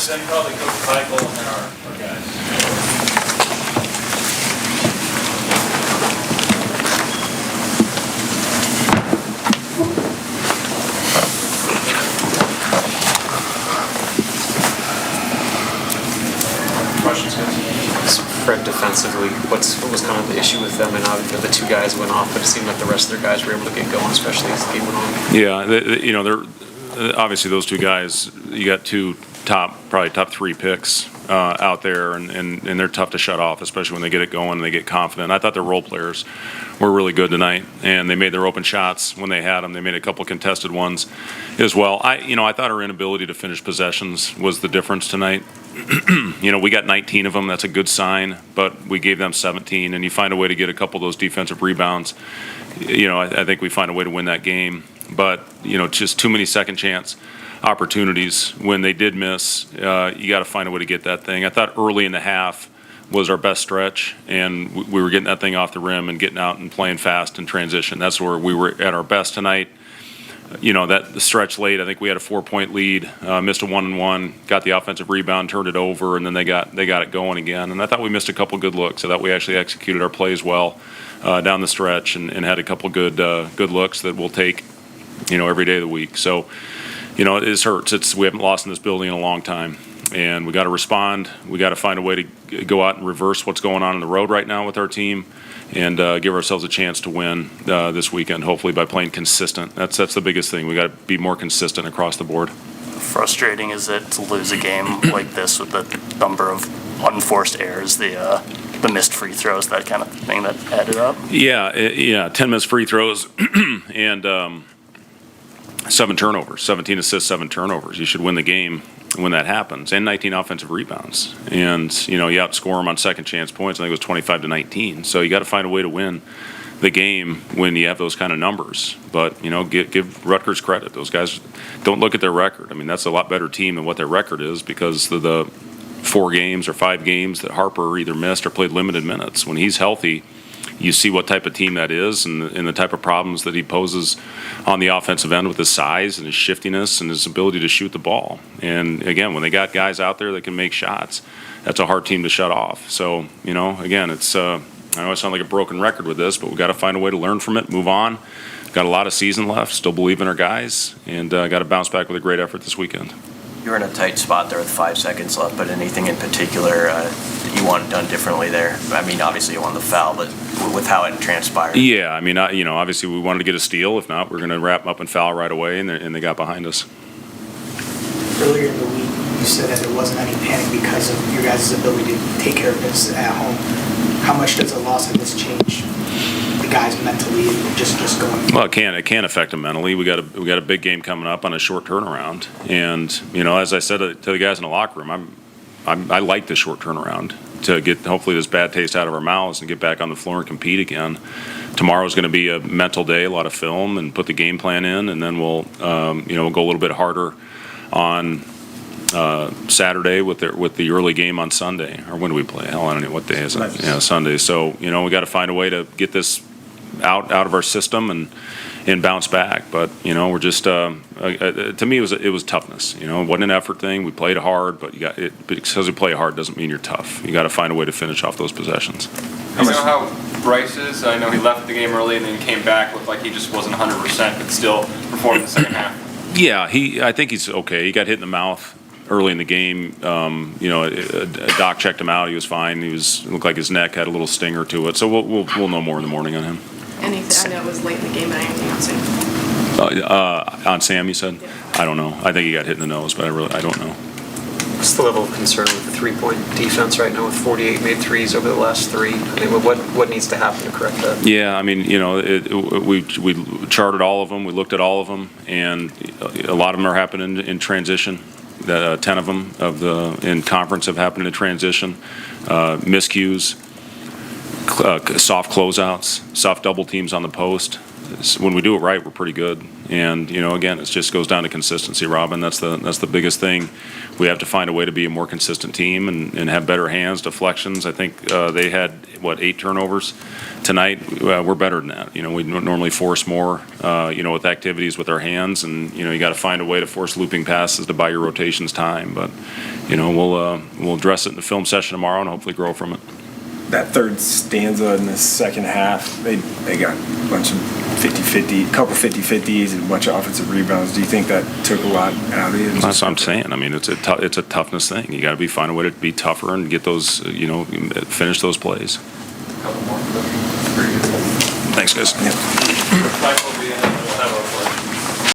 then probably Coach Michael, and then our guys. Questions, guys? Fred, defensively, what was kind of the issue with them? And obviously the two guys went off, but it seemed like the rest of their guys were able to get going, especially as the game went on. Yeah, they're obviously those two guys. You got two probably top three picks out there, and they're tough to shut off, especially when they get it going and they get confident. I thought their role players were really good tonight, and they made their open shots when they had them. They made a couple contested ones as well. I thought our inability to finish possessions was the difference tonight. We got 19 of them. That's a good sign, but we gave them 17, and you find a way to get a couple of those defensive rebounds. I think we find a way to win that game. But, just too many second chance opportunities. When they did miss, you got to find a way to get that thing. I thought early in the half was our best stretch, and we were getting that thing off the rim and getting out and playing fast in transition. That's where we were at our best tonight. That stretch late, I think we had a 4-point lead, missed a 1-on-1, got the offensive rebound, turned it over, and then they got it going again. And I thought we missed a couple good looks. I thought we actually executed our plays well down the stretch and had a couple good looks that we'll take, every day of the week. So, it hurts. We haven't lost in this building in a long time, and we got to respond. We got to find a way to go out and reverse what's going on the road right now with our team, and give ourselves a chance to win this weekend, hopefully by playing consistent. That's the biggest thing. We got to be more consistent across the board. Frustrating is it to lose a game like this with the number of unforced errors, the missed free throws, that kind of thing that added up? Yeah, 10 missed free throws and 7 turnovers, 17 assists, 7 turnovers. You should win the game when that happens, and 19 offensive rebounds. And, you outscore them on second chance points. I think it was 25-19. So you got to find a way to win the game when you have those kind of numbers. But, give Rutgers credit. Those guys, don't look at their record. I mean, that's a lot better team than what their record is, because the 4 games or 5 games that Harper either missed or played limited minutes. When he's healthy, you see what type of team that is, and the type of problems that he poses on the offensive end with his size and his shiftiness and his ability to shoot the ball. And again, when they got guys out there that can make shots, that's a hard team to shut off. So, again, it's I know I sound like a broken record with this, but we got to find a way to learn from it, move on. Got a lot of season left, still believe in our guys, and got to bounce back with a great effort this weekend. You were in a tight spot there with 5 seconds left, but anything in particular that you want done differently there? I mean, obviously you won the foul, but with how it transpired. Yeah, I mean, obviously we wanted to get a steal. If not, we're going to wrap them up and foul right away, and they got behind us. Earlier in the week, you said that there wasn't any panic because of your guys' ability to take care of business at home. How much does a loss like this change the guys mentally and just going? Well, it can affect them mentally. We got a big game coming up on a short turnaround, and as I said to the guys in the locker room, I like the short turnaround to get hopefully this bad taste out of our mouths and get back on the floor and compete again. Tomorrow's going to be a mental day, a lot of film, and put the game plan in, and then we'll we'll go a little bit harder on Saturday with the early game on Sunday. Or when do we play? Hell, I don't know what day is it. Yeah, Sunday. So we got to find a way to get this out of our system and bounce back. But we're just to me it was toughness. It wasn't an effort thing. We played hard, but because we play hard doesn't mean you're tough. You got to find a way to finish off those possessions. You know how Bryce is? I know he left the game early and then came back, looked like he just wasn't 100%, but still performed in the second half. Yeah, I think he's okay. He got hit in the mouth early in the game. A doc checked him out. He was fine. Looked like his neck had a little stinger to it. So we'll know more in the morning on him. Anything? I know it was late in the game, but anything on Sam? On Sam, you said? Yeah. I don't know. I think he got hit in the nose, but I don't know. What's the level of concern with the 3-point defense right now with 48 made threes over the last 3? I mean, what needs to happen to correct that? Yeah, I mean, we charted all of them. We looked at all of them, and a lot of them are happening in transition. 10 of them in conference have happened in transition. Miscues, soft closeouts, soft double teams on the post. When we do it right, we're pretty good. And again, it just goes down to consistency, Robin. That's the biggest thing. We have to find a way to be a more consistent team and have better hands, deflections. I think they had 8 turnovers tonight. We're better than that. We normally force more, with activities with our hands, and, you got to find a way to force looping passes to buy your rotations time. But, we'll address it in the film session tomorrow and hopefully grow from it. That third stanza in the second half, they got a bunch of 50-50, a couple 50-50s and a bunch of offensive rebounds. Do you think that took a lot out of you? That's what I'm saying. I mean, it's a toughness thing. You got to find a way to be tougher and get those, finish those plays. Couple more. Thanks, guys. Yeah. Michael,